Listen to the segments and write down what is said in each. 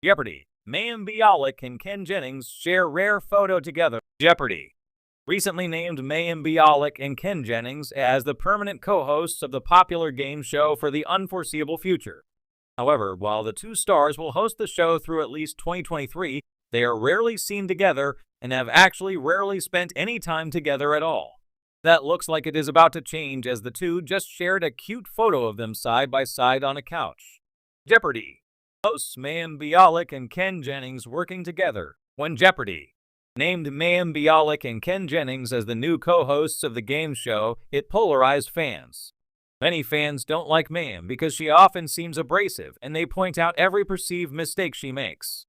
Jeopardy! Mayim Bialik and Ken Jennings share rare photo together. Jeopardy! Recently named Mayim Bialik and Ken Jennings as the permanent co-hosts of the popular game show for the unforeseeable future. However, while the two stars will host the show through at least 2023, they are rarely seen together and have actually rarely spent any time together at all. That looks like it is about to change, as the two just shared a cute photo of them side by side on a couch. Jeopardy! Hosts Mayim Bialik and Ken Jennings working together. When Jeopardy! Named Mayim Bialik and Ken Jennings as the new co-hosts of the game show, it polarized fans. Many fans don't like Mayim because she often seems abrasive, and they point out every perceived mistake she makes.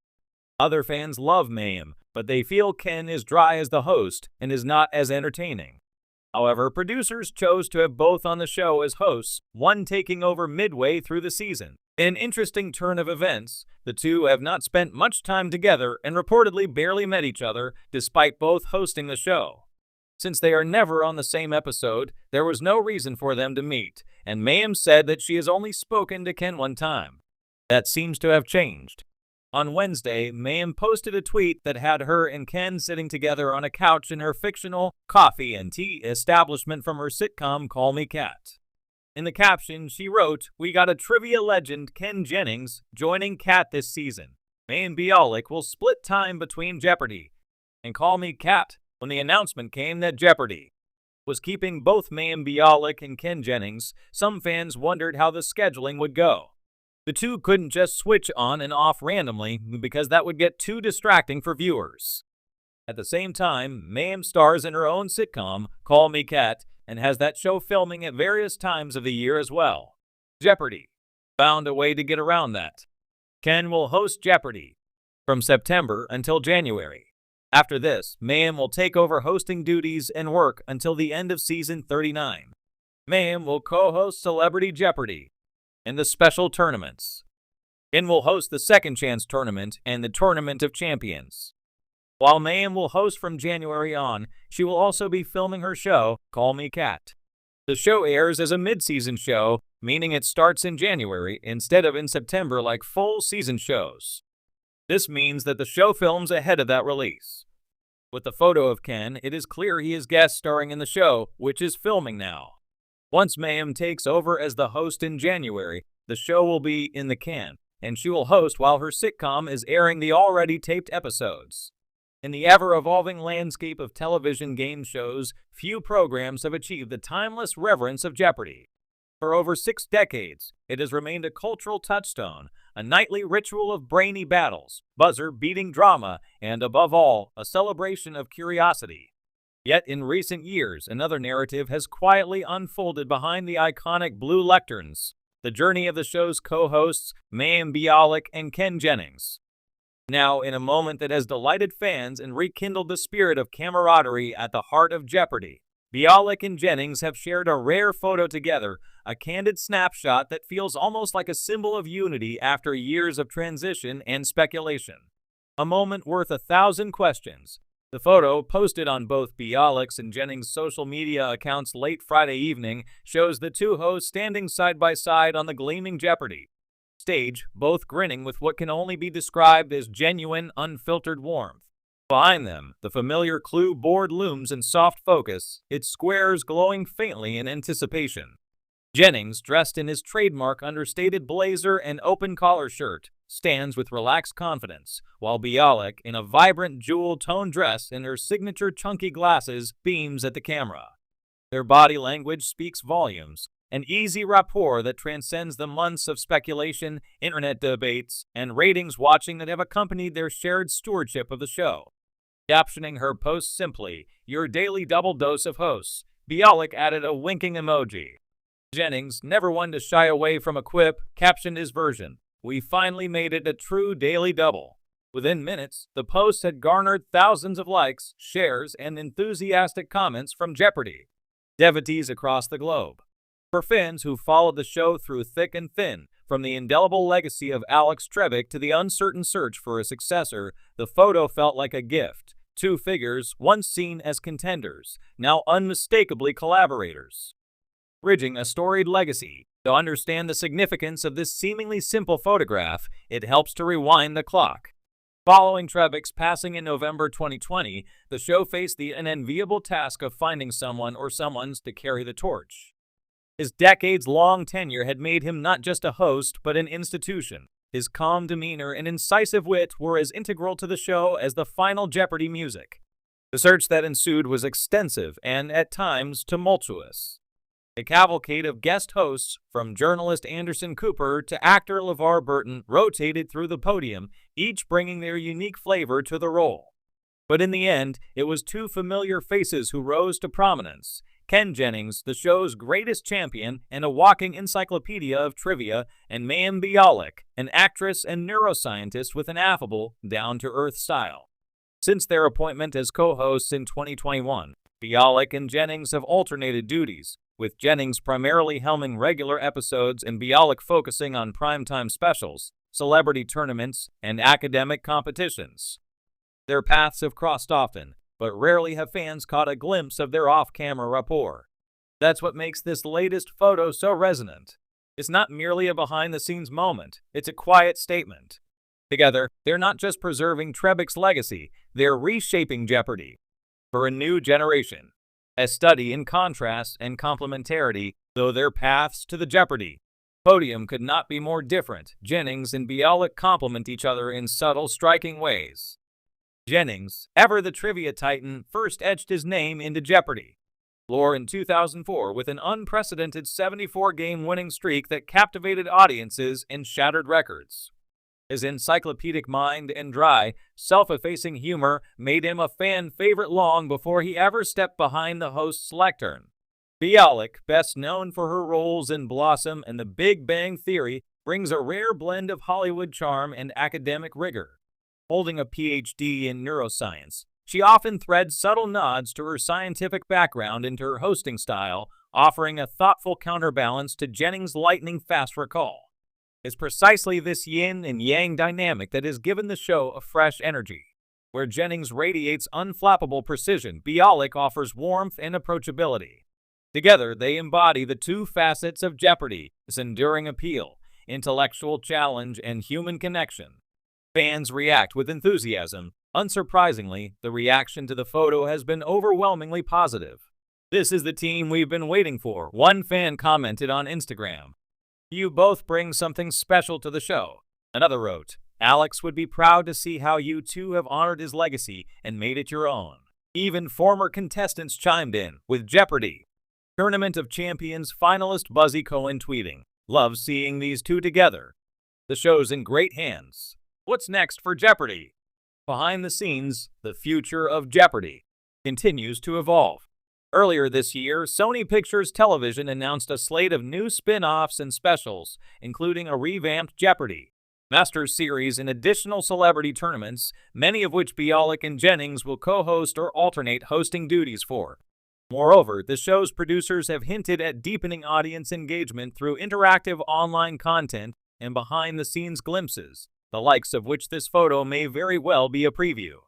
Other fans love Mayim, but they feel Ken is dry as the host and is not as entertaining. However, producers chose to have both on the show as hosts, one taking over midway through the season. An interesting turn of events, the two have not spent much time together and reportedly barely met each other, despite both hosting the show. Since they are never on the same episode, there was no reason for them to meet, and Mayim said that she has only spoken to Ken one time. That seems to have changed. On Wednesday, Mayim posted a tweet that had her and Ken sitting together on a couch in her fictional coffee and tea establishment from her sitcom Call Me Kat. In the caption, she wrote, "We got a trivia legend, Ken Jennings, joining Kat this season. Mayim Bialik will split time between Jeopardy and Call Me Kat." When the announcement came that Jeopardy was keeping both Mayim Bialik and Ken Jennings, some fans wondered how the scheduling would go. The two couldn't just switch on and off randomly because that would get too distracting for viewers. At the same time, Mayim stars in her own sitcom, Call Me Kat, and has that show filming at various times of the year as well. Jeopardy! Found a way to get around that. Ken will host Jeopardy from September until January. After this, Mayim will take over hosting duties and work until the end of season 39. Mayim will co-host Celebrity Jeopardy and the special tournaments. Ken will host the Second Chance Tournament and the Tournament of Champions. While Mayim will host from January on, she will also be filming her show, Call Me Kat. The show airs as a mid-season show, meaning it starts in January instead of in September like full season shows. This means that the show films ahead of that release. With the photo of Ken, it is clear he is guest starring in the show, which is filming now. Once Mayim takes over as the host in January, the show will be in the can, and she will host while her sitcom is airing the already taped episodes. In the ever-evolving landscape of television game shows, few programs have achieved the timeless reverence of Jeopardy! For over 6 decades, it has remained a cultural touchstone, a nightly ritual of brainy battles, buzzer-beating drama, and above all, a celebration of curiosity. Yet in recent years, another narrative has quietly unfolded behind the iconic blue lecterns, the journey of the show's co-hosts, Mayim Bialik and Ken Jennings. Now, in a moment that has delighted fans and rekindled the spirit of camaraderie at the heart of Jeopardy, Bialik and Jennings have shared a rare photo together, a candid snapshot that feels almost like a symbol of unity after years of transition and speculation. A moment worth 1,000 questions. The photo, posted on both Bialik's and Jennings' social media accounts late Friday evening, shows the two hosts standing side by side on the gleaming Jeopardy stage, both grinning with what can only be described as genuine, unfiltered warmth. Behind them, the familiar Clue board looms in soft focus, its squares glowing faintly in anticipation. Jennings, dressed in his trademark understated blazer and open collar shirt, stands with relaxed confidence, while Bialik, in a vibrant jewel-toned dress and her signature chunky glasses, beams at the camera. Their body language speaks volumes, an easy rapport that transcends the months of speculation, internet debates, and ratings watching that have accompanied their shared stewardship of the show. Captioning her post simply, "Your daily double dose of hosts," Bialik added a winking emoji. Jennings, never one to shy away from a quip, captioned his version, "We finally made it a true daily double." Within minutes, the post had garnered thousands of likes, shares, and enthusiastic comments from Jeopardy! Devotees across the globe. For fans who followed the show through thick and thin, from the indelible legacy of Alex Trebek to the uncertain search for a successor, the photo felt like a gift. Two figures, once seen as contenders, now unmistakably collaborators. Bridging a storied legacy, To understand the significance of this seemingly simple photograph, it helps to rewind the clock. Following Trebek's passing in November 2020, the show faced the unenviable task of finding someone or someones to carry the torch. His decades-long tenure had made him not just a host, but an institution. His calm demeanor and incisive wit were as integral to the show as the final Jeopardy music. The search that ensued was extensive and, at times, tumultuous. A cavalcade of guest hosts, from journalist Anderson Cooper to actor LeVar Burton, rotated through the podium, each bringing their unique flavor to the role. But in the end, it was two familiar faces who rose to prominence: Ken Jennings, the show's greatest champion and a walking encyclopedia of trivia, and Mayim Bialik, an actress and neuroscientist with an affable, down-to-earth style. Since their appointment as co-hosts in 2021, Bialik and Jennings have alternated duties, with Jennings primarily helming regular episodes and Bialik focusing on primetime specials, celebrity tournaments, and academic competitions. Their paths have crossed often, but rarely have fans caught a glimpse of their off-camera rapport. That's what makes this latest photo so resonant. It's not merely a behind-the-scenes moment, it's a quiet statement. Together, they're not just preserving Trebek's legacy, they're reshaping Jeopardy for a new generation. A study in contrast and complementarity, though their paths to the Jeopardy podium could not be more different. Jennings and Bialik complement each other in subtle, striking ways. Jennings, ever the trivia titan, first etched his name into Jeopardy lore in 2004 with an unprecedented 74-game winning streak that captivated audiences and shattered records. His encyclopedic mind and dry, self-effacing humor made him a fan favorite long before he ever stepped behind the host's lectern. Bialik, best known for her roles in Blossom and The Big Bang Theory, brings a rare blend of Hollywood charm and academic rigor. Holding a PhD in neuroscience, she often threads subtle nods to her scientific background into her hosting style, offering a thoughtful counterbalance to Jennings' lightning-fast recall. It's precisely this yin and yang dynamic that has given the show a fresh energy. Where Jennings radiates unflappable precision, Bialik offers warmth and approachability. Together, they embody the two facets of Jeopardy: its enduring appeal, intellectual challenge, and human connection. Fans react with enthusiasm. Unsurprisingly, the reaction to the photo has been overwhelmingly positive. "This is the team we've been waiting for," one fan commented on Instagram. "You both bring something special to the show." Another wrote, "Alex would be proud to see how you two have honored his legacy and made it your own." Even former contestants chimed in, with Jeopardy! Tournament of Champions finalist Buzzy Cohen tweeting, "Love seeing these two together. The show's in great hands." What's next for Jeopardy? Behind the scenes, the future of Jeopardy continues to evolve. Earlier this year, Sony Pictures Television announced a slate of new spin-offs and specials, including a revamped Jeopardy! Masters series and additional celebrity tournaments, many of which Bialik and Jennings will co-host or alternate hosting duties for. Moreover, the show's producers have hinted at deepening audience engagement through interactive online content and behind-the-scenes glimpses, the likes of which this photo may very well be a preview.